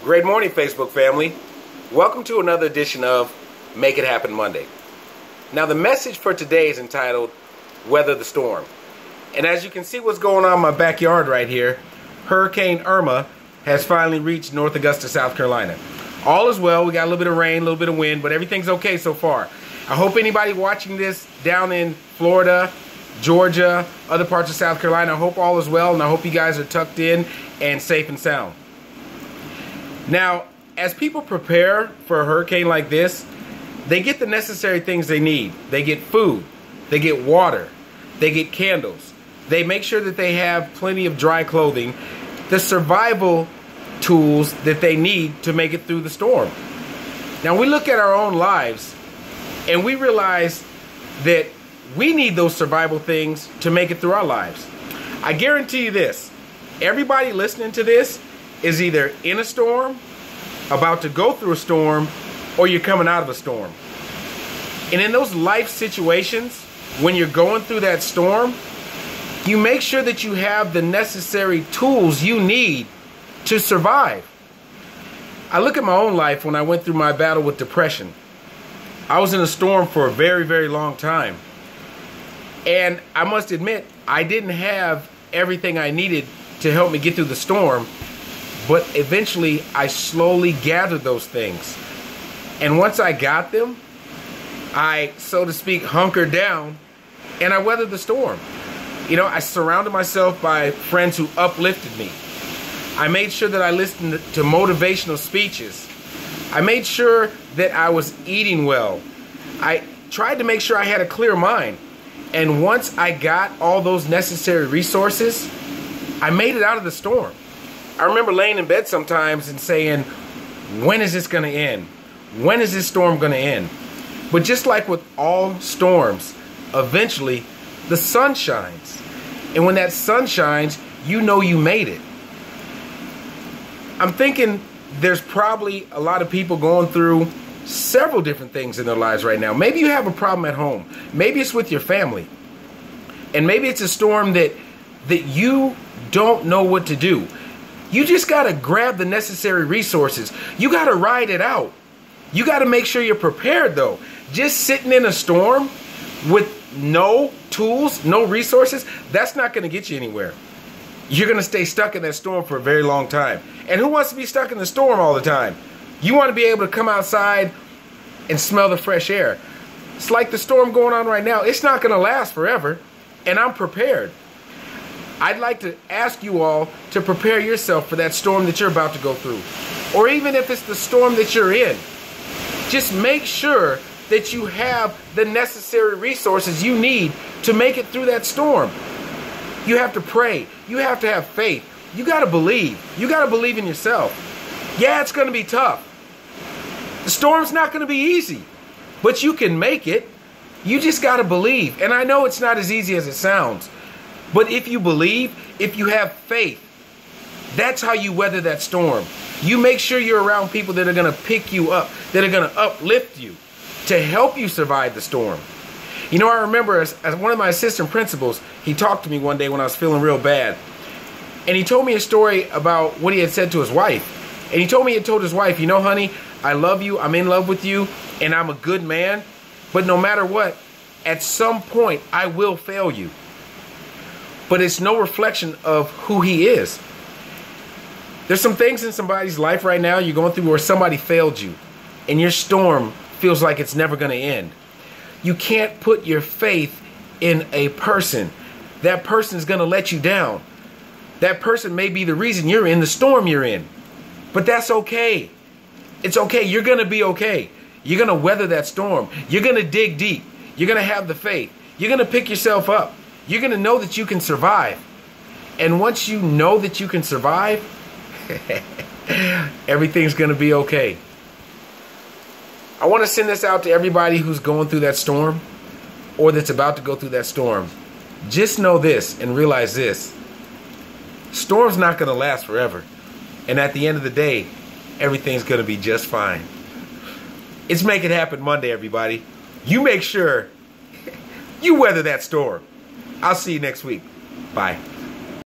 Great morning, Facebook family. Welcome to another edition of Make It Happen Monday. Now, the message for today is entitled Weather the Storm. And as you can see what's going on in my backyard right here, Hurricane Irma has finally reached North Augusta, South Carolina. All is well. We got a little bit of rain, a little bit of wind, but everything's okay so far. I hope anybody watching this down in Florida, Georgia, other parts of South Carolina, I hope all is well, and I hope you guys are tucked in and safe and sound. Now, as people prepare for a hurricane like this, they get the necessary things they need. They get food, they get water, they get candles. They make sure that they have plenty of dry clothing, the survival tools that they need to make it through the storm. Now, we look at our own lives and we realize that we need those survival things to make it through our lives. I guarantee you this, everybody listening to this is either in a storm, about to go through a storm, or you're coming out of a storm. And in those life situations, when you're going through that storm, you make sure that you have the necessary tools you need to survive. I look at my own life when I went through my battle with depression. I was in a storm for a very, very long time. And I must admit, I didn't have everything I needed to help me get through the storm. But eventually, I slowly gathered those things. And once I got them, I, so to speak, hunkered down and I weathered the storm. You know, I surrounded myself by friends who uplifted me. I made sure that I listened to motivational speeches. I made sure that I was eating well. I tried to make sure I had a clear mind. And once I got all those necessary resources, I made it out of the storm. I remember laying in bed sometimes and saying, when is this going to end? When is this storm going to end? But just like with all storms, eventually the sun shines. And when that sun shines, you know you made it. I'm thinking there's probably a lot of people going through several different things in their lives right now. Maybe you have a problem at home. Maybe it's with your family. And maybe it's a storm that you don't know what to do. You just got to grab the necessary resources. You got to ride it out. You got to make sure you're prepared, though. Just sitting in a storm with no tools, no resources, that's not going to get you anywhere. You're going to stay stuck in that storm for a very long time. And who wants to be stuck in the storm all the time? You want to be able to come outside and smell the fresh air. It's like the storm going on right now. It's not going to last forever, and I'm prepared. I'd like to ask you all to prepare yourself for that storm that you're about to go through. Or even if it's the storm that you're in, just make sure that you have the necessary resources you need to make it through that storm. You have to pray. You have to have faith. You got to believe. You got to believe in yourself. Yeah, it's going to be tough. The storm's not going to be easy, but you can make it. You just got to believe. And I know it's not as easy as it sounds. But if you believe, if you have faith, that's how you weather that storm. You make sure you're around people that are going to pick you up, that are going to uplift you, to help you survive the storm. You know, I remember as one of my assistant principals, he talked to me one day when I was feeling real bad. And he told me a story about what he had said to his wife. And he told me he had told his wife, you know, honey, I love you, I'm in love with you, and I'm a good man. But no matter what, at some point, I will fail you. But it's no reflection of who he is. There's some things in somebody's life right now you're going through where somebody failed you and your storm feels like it's never going to end. You can't put your faith in a person. That person's going to let you down. That person may be the reason you're in the storm you're in. But that's okay. It's okay. You're going to be okay. You're going to weather that storm. You're going to dig deep. You're going to have the faith. You're going to pick yourself up. You're going to know that you can survive. And once you know that you can survive, everything's going to be okay. I want to send this out to everybody who's going through that storm or that's about to go through that storm. Just know this and realize this. Storm's not going to last forever. And at the end of the day, everything's going to be just fine. It's Make It Happen Monday, everybody. You make sure you weather that storm. I'll see you next week. Bye.